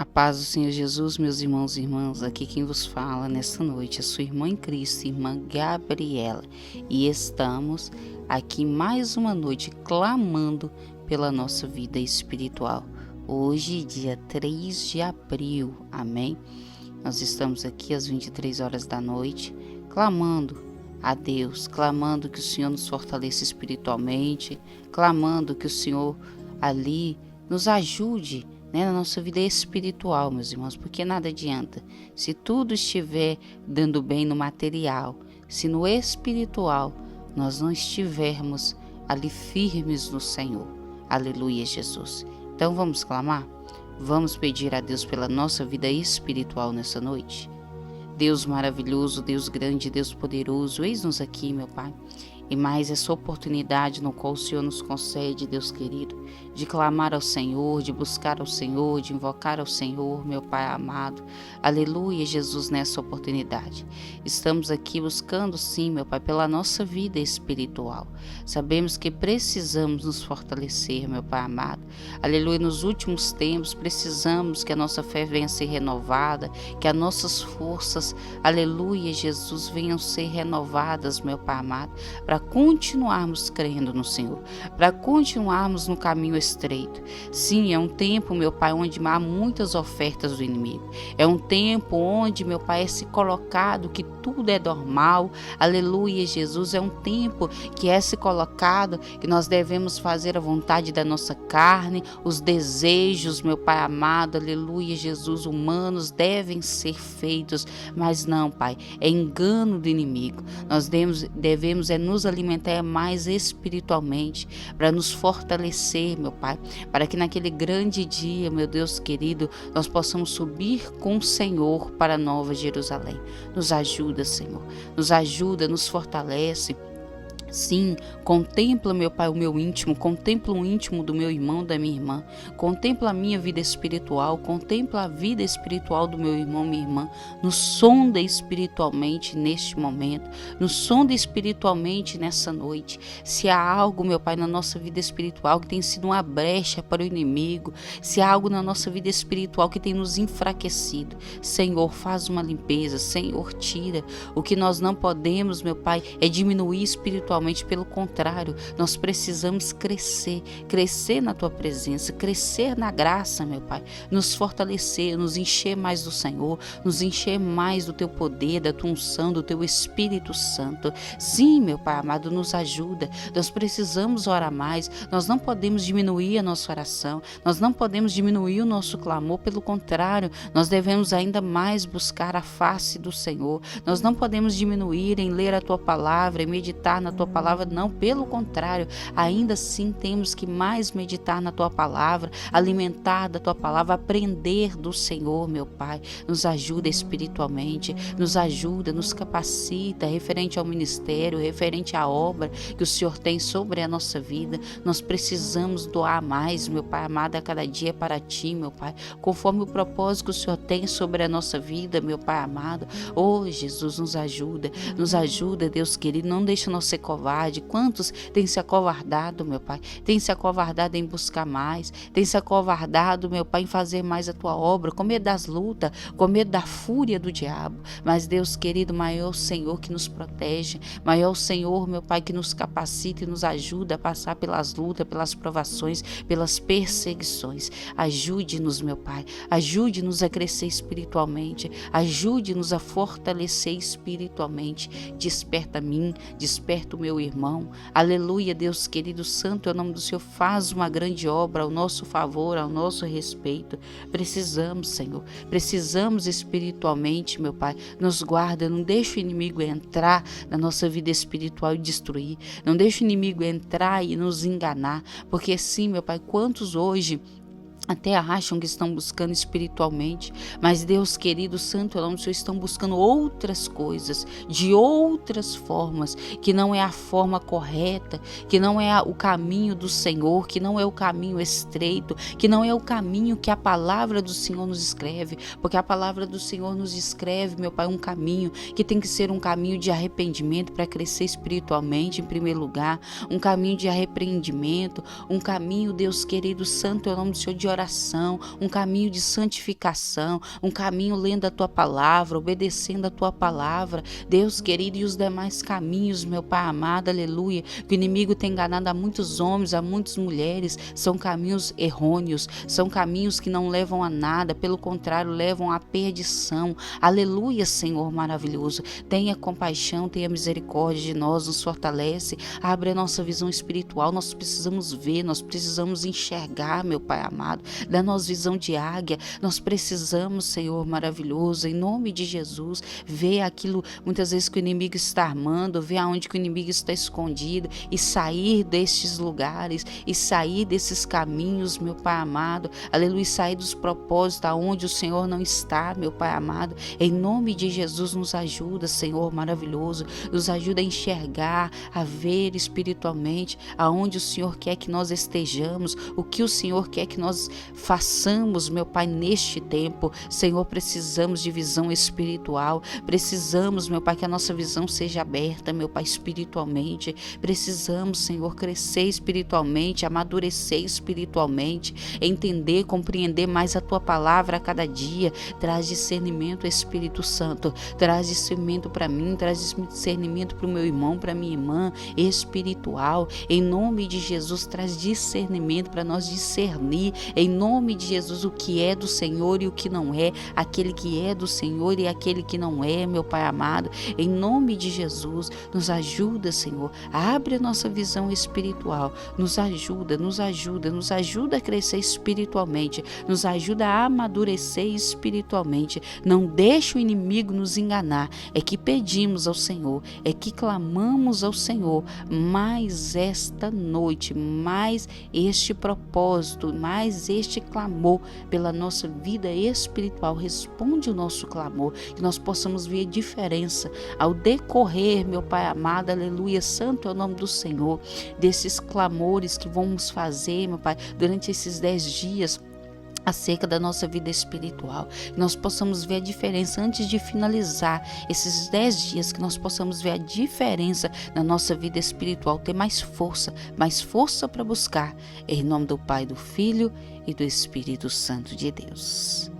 A paz do Senhor Jesus, meus irmãos e irmãs, aqui quem vos fala nessa noite é sua irmã em Cristo, irmã Gabriela, e estamos aqui mais uma noite clamando pela nossa vida espiritual. Hoje, dia 3 de abril, amém? Nós estamos aqui às 23 horas da noite, clamando a Deus, clamando que o Senhor nos fortaleça espiritualmente, clamando que o Senhor ali nos ajude, na nossa vida espiritual, meus irmãos, porque nada adianta. Se tudo estiver dando bem no material, se no espiritual nós não estivermos ali firmes no Senhor. Aleluia, Jesus. Então vamos clamar? Vamos pedir a Deus pela nossa vida espiritual nessa noite? Deus maravilhoso, Deus grande, Deus poderoso, eis-nos aqui, meu Pai. E mais essa oportunidade no qual o Senhor nos concede, Deus querido, de clamar ao Senhor, de buscar ao Senhor, de invocar ao Senhor, meu Pai amado. Aleluia, Jesus, nessa oportunidade. Estamos aqui buscando, sim, meu Pai, pela nossa vida espiritual. Sabemos que precisamos nos fortalecer, meu Pai amado. Aleluia, nos últimos tempos precisamos que a nossa fé venha a ser renovada, que as nossas forças, aleluia, Jesus, venham ser renovadas, meu Pai amado, para continuarmos crendo no Senhor, para continuarmos no caminho estreito. Sim, é um tempo, meu Pai, onde há muitas ofertas do inimigo. É um tempo onde, meu Pai, é se colocado que tudo é normal. Aleluia, Jesus. É um tempo que é se colocado que nós devemos fazer a vontade da nossa carne, os desejos, meu Pai amado, aleluia, Jesus, humanos devem ser feitos, mas não, Pai, é engano do inimigo. Nós devemos nos alimentar mais espiritualmente, para nos fortalecer, meu Pai, para que naquele grande dia, meu Deus querido, nós possamos subir com o Senhor para a Nova Jerusalém. Nos ajuda, Senhor, nos ajuda, nos fortalece. Sim, contempla, meu Pai, o meu íntimo, contempla o íntimo do meu irmão, da minha irmã, contempla a minha vida espiritual, contempla a vida espiritual do meu irmão, minha irmã, nos sonda espiritualmente neste momento, nos sonda espiritualmente nessa noite. Se há algo, meu Pai, na nossa vida espiritual que tem sido uma brecha para o inimigo, se há algo na nossa vida espiritual que tem nos enfraquecido, Senhor, faz uma limpeza, Senhor, tira. O que nós não podemos, meu Pai, é diminuir espiritualmente. Pelo contrário, nós precisamos crescer na Tua presença, crescer na graça, meu Pai, nos fortalecer, nos encher mais do Senhor, nos encher mais do Teu poder, da Tua unção, do Teu Espírito Santo. Sim, meu Pai amado, nos ajuda. Nós precisamos orar mais, nós não podemos diminuir a nossa oração, nós não podemos diminuir o nosso clamor, pelo contrário, nós devemos ainda mais buscar a face do Senhor. Nós não podemos diminuir em ler a Tua palavra, em meditar na Tua palavra, não, pelo contrário, ainda assim temos que mais meditar na Tua palavra, alimentar da Tua palavra, aprender do Senhor, meu Pai. Nos ajuda espiritualmente, nos ajuda, nos capacita referente ao ministério, referente à obra que o Senhor tem sobre a nossa vida. Nós precisamos doar mais, meu Pai amado, a cada dia para Ti, meu Pai, conforme o propósito que o Senhor tem sobre a nossa vida, meu Pai amado. Oh, Jesus, nos ajuda, Deus querido, não deixa nós ser covarde. Quantos têm se acovardado, meu Pai? Tem se acovardado em buscar mais, tem se acovardado, meu Pai, em fazer mais a Tua obra, com medo das lutas, com medo da fúria do diabo. Mas, Deus querido, maior o Senhor que nos protege, maior o Senhor, meu Pai, que nos capacita e nos ajuda a passar pelas lutas, pelas provações, pelas perseguições. Ajude-nos, meu Pai, ajude-nos a crescer espiritualmente, ajude-nos a fortalecer espiritualmente. Desperta a mim, desperta o meu irmão. Aleluia, Deus querido, santo é o nome do Senhor. Faz uma grande obra ao nosso favor, ao nosso respeito. Precisamos, Senhor, precisamos espiritualmente, meu Pai. Nos guarda, não deixa o inimigo entrar na nossa vida espiritual e destruir. Não deixa o inimigo entrar e nos enganar, porque sim, meu Pai, quantos hoje até acham que estão buscando espiritualmente, mas Deus querido, santo é o nome do Senhor, estão buscando outras coisas, de outras formas, que não é a forma correta, que não é o caminho do Senhor, que não é o caminho estreito, que não é o caminho que a palavra do Senhor nos escreve, porque a palavra do Senhor nos escreve, meu Pai, um caminho que tem que ser um caminho de arrependimento para crescer espiritualmente em primeiro lugar, um caminho de arrependimento, um caminho, Deus querido, santo é o nome do Senhor, de oração, um caminho de santificação, um caminho lendo a tua palavra, obedecendo a tua palavra, Deus querido, e os demais caminhos, meu Pai amado, aleluia, que o inimigo tem enganado a muitos homens, a muitas mulheres, são caminhos errôneos, são caminhos que não levam a nada, pelo contrário, levam à perdição. Aleluia, Senhor maravilhoso, tenha compaixão, tenha misericórdia de nós, nos fortalece, abre a nossa visão espiritual, nós precisamos ver, nós precisamos enxergar, meu Pai amado, dá-nos visão de águia, nós precisamos, Senhor maravilhoso, em nome de Jesus, ver aquilo muitas vezes que o inimigo está armando, ver aonde que o inimigo está escondido e sair destes lugares e sair desses caminhos, meu Pai amado, aleluia, sair dos propósitos aonde o Senhor não está, meu Pai amado, em nome de Jesus, nos ajuda, Senhor maravilhoso, nos ajuda a enxergar, a ver espiritualmente aonde o Senhor quer que nós estejamos, o que o Senhor quer que nós façamos, meu Pai, neste tempo. Senhor, precisamos de visão espiritual, precisamos, meu Pai, que a nossa visão seja aberta, meu Pai, espiritualmente, precisamos, Senhor, crescer espiritualmente, amadurecer espiritualmente, entender, compreender mais a Tua palavra a cada dia. Traz discernimento, Espírito Santo, traz discernimento para mim, traz discernimento para o meu irmão, para minha irmã, espiritual, em nome de Jesus, traz discernimento para nós discernir, em nome de Jesus, o que é do Senhor e o que não é, aquele que é do Senhor e aquele que não é, meu Pai amado, em nome de Jesus, nos ajuda, Senhor, abre a nossa visão espiritual, nos ajuda a crescer espiritualmente, nos ajuda a amadurecer espiritualmente, não deixa o inimigo nos enganar, é que pedimos ao Senhor, é que clamamos ao Senhor, mais esta noite, mais este propósito, mais este clamor pela nossa vida espiritual, responde o nosso clamor, que nós possamos ver a diferença ao decorrer, meu Pai amado, aleluia, santo é o nome do Senhor, desses clamores que vamos fazer, meu Pai, durante esses 10 dias, acerca da nossa vida espiritual, que nós possamos ver a diferença antes de finalizar esses 10 dias, que nós possamos ver a diferença na nossa vida espiritual, ter mais força para buscar, em nome do Pai, do Filho e do Espírito Santo de Deus.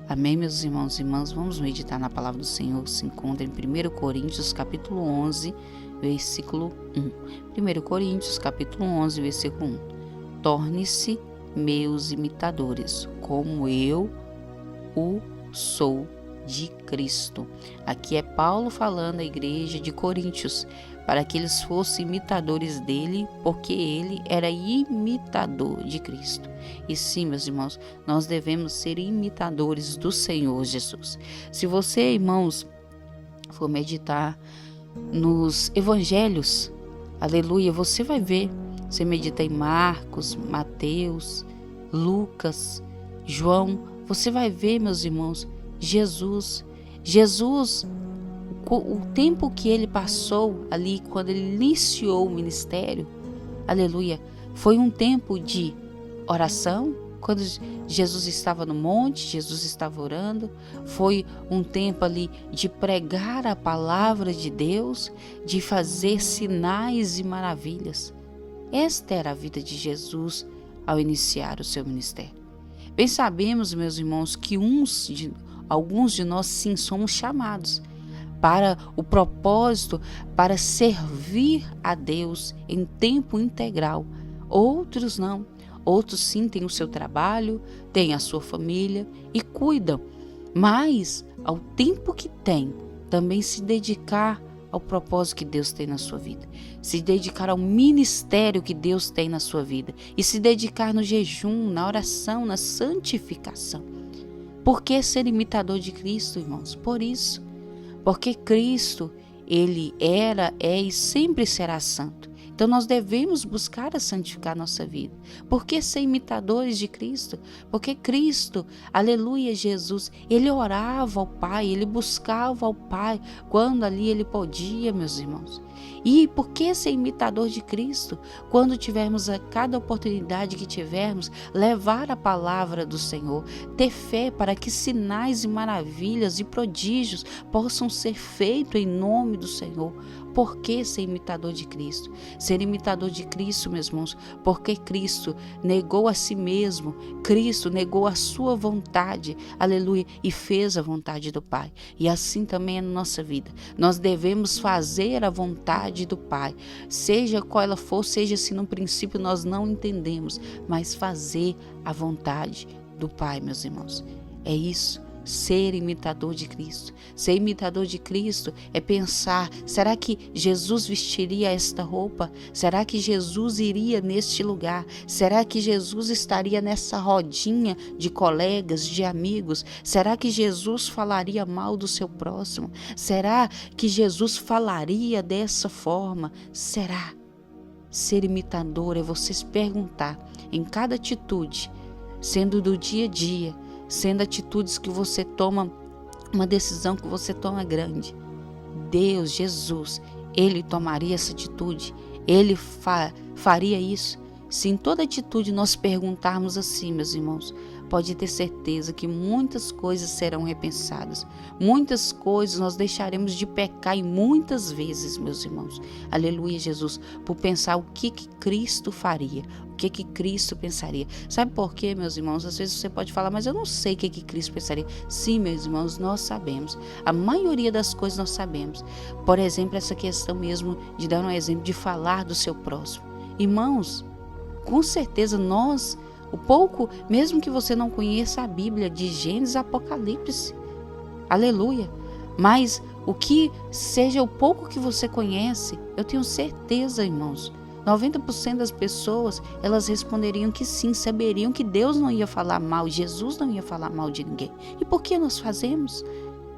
Amém, meus irmãos e irmãs, vamos meditar na palavra do Senhor, que se encontra em 1 Coríntios, capítulo 11, versículo 1. 1 Coríntios, capítulo 11, versículo 1. Torne-se meus imitadores, como eu o sou de Cristo. Aqui é Paulo falando à igreja de Coríntios, para que eles fossem imitadores dele, porque ele era imitador de Cristo. E sim, meus irmãos, nós devemos ser imitadores do Senhor Jesus. Se você, irmãos, for meditar nos evangelhos, aleluia, você vai ver. Você medita em Marcos, Mateus, Lucas, João, você vai ver, meus irmãos, Jesus, o tempo que ele passou ali, quando ele iniciou o ministério, aleluia, foi um tempo de oração, quando Jesus estava no monte, Jesus estava orando, foi um tempo ali de pregar a palavra de Deus, de fazer sinais e maravilhas. Esta era a vida de Jesus ao iniciar o seu ministério. Bem sabemos, meus irmãos, que alguns de nós sim somos chamados para o propósito, para servir a Deus em tempo integral. Outros não. Outros sim têm o seu trabalho, têm a sua família e cuidam. Mas, ao tempo que tem, também se dedicar ao propósito que Deus tem na sua vida, se dedicar ao ministério que Deus tem na sua vida e se dedicar no jejum, na oração, na santificação. Por que ser imitador de Cristo, irmãos? Por isso, porque Cristo, ele era, é e sempre será santo. Então nós devemos buscar a santificar nossa vida. Por que ser imitadores de Cristo? Porque Cristo, aleluia, Jesus, ele orava ao Pai, ele buscava ao Pai quando ali ele podia, meus irmãos. E por que ser imitador de Cristo? Quando tivermos a cada oportunidade que tivermos, levar a palavra do Senhor, ter fé para que sinais e maravilhas e prodígios possam ser feitos em nome do Senhor. Por que ser imitador de Cristo? Ser imitador de Cristo, meus irmãos, porque Cristo negou a si mesmo, Cristo negou a sua vontade, aleluia, e fez a vontade do Pai. E assim também é na nossa vida. Nós devemos fazer a vontade do Pai, seja qual ela for, seja se no princípio nós não entendemos, mas fazer a vontade do Pai, meus irmãos. É isso. Ser imitador de Cristo. Ser imitador de Cristo é pensar, será que Jesus vestiria esta roupa? Será que Jesus iria neste lugar? Será que Jesus estaria nessa rodinha de colegas, de amigos? Será que Jesus falaria mal do seu próximo? Será que Jesus falaria dessa forma? Será? Ser imitador é você se perguntar em cada atitude, sendo do dia a dia, sendo atitudes que você toma, uma decisão que você toma grande. Deus, Jesus, Ele tomaria essa atitude? Ele faria isso? Se em toda atitude nós perguntarmos assim, meus irmãos, pode ter certeza que muitas coisas serão repensadas. Muitas coisas nós deixaremos de pecar e muitas vezes, meus irmãos. Aleluia, Jesus, por pensar o que Cristo faria, o que Cristo pensaria. Sabe por quê, meus irmãos? Às vezes você pode falar, mas eu não sei o que Cristo pensaria. Sim, meus irmãos, nós sabemos. A maioria das coisas nós sabemos. Por exemplo, essa questão mesmo de dar um exemplo, de falar do seu próximo. Irmãos, com certeza nós, o pouco, mesmo que você não conheça a Bíblia de Gênesis a Apocalipse, aleluia, mas o que seja o pouco que você conhece, eu tenho certeza, irmãos, 90% das pessoas, elas responderiam que sim, saberiam que Deus não ia falar mal, Jesus não ia falar mal de ninguém. E por que nós fazemos?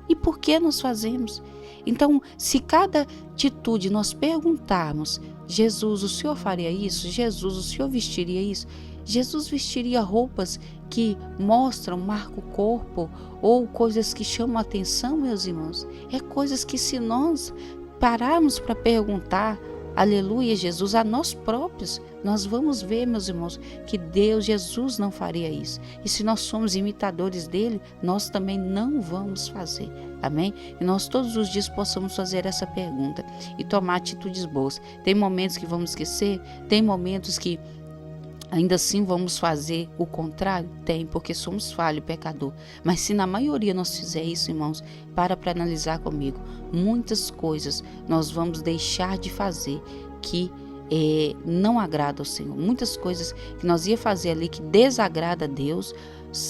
E por que nós fazemos? Então, se cada atitude nós perguntarmos, Jesus, o Senhor faria isso? Jesus, o Senhor vestiria isso? Jesus vestiria roupas que mostram, marcam o corpo ou coisas que chamam a atenção, meus irmãos? É coisas que se nós pararmos para perguntar, aleluia, Jesus, a nós próprios, nós vamos ver, meus irmãos, que Deus, Jesus não faria isso. E se nós somos imitadores dele, nós também não vamos fazer. Amém? E nós todos os dias possamos fazer essa pergunta e tomar atitudes boas. Tem momentos que vamos esquecer, tem momentos que ainda assim vamos fazer o contrário? Tem, porque somos falho, pecador. Mas se na maioria nós fizer isso, irmãos, para analisar comigo, muitas coisas nós vamos deixar de fazer que não agrada ao Senhor. Muitas coisas que nós ia fazer ali que desagrada a Deus,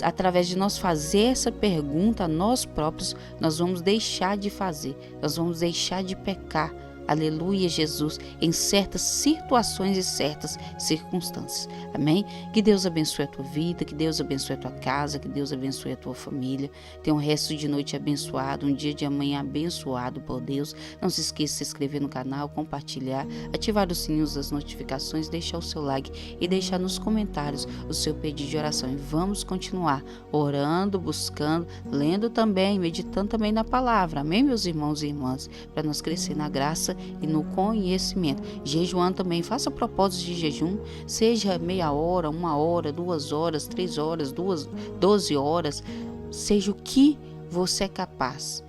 através de nós fazer essa pergunta a nós próprios, nós vamos deixar de fazer, nós vamos deixar de pecar. Aleluia, Jesus, em certas situações e certas circunstâncias. Amém? Que Deus abençoe a tua vida, que Deus abençoe a tua casa, que Deus abençoe a tua família. Tenha um resto de noite abençoado, um dia de amanhã abençoado por Deus. Não se esqueça de se inscrever no canal, compartilhar, ativar os sininhos das notificações, deixar o seu like e deixar nos comentários o seu pedido de oração. E vamos continuar orando, buscando, lendo também, meditando também na palavra. Amém, meus irmãos e irmãs? Para nós crescer na graça e no conhecimento. Jejuando também, faça propósitos de jejum, seja meia hora, 1 hora, 2 horas, 3 horas, 12 horas, seja o que você é capaz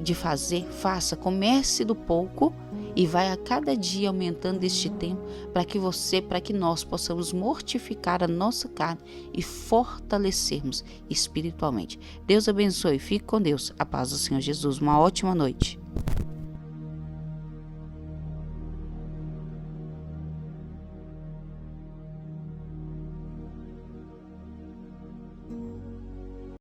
de fazer, faça, comece do pouco e vai a cada dia aumentando este tempo para que nós possamos mortificar a nossa carne e fortalecermos espiritualmente. Deus abençoe, fique com Deus, a paz do Senhor Jesus, uma ótima noite.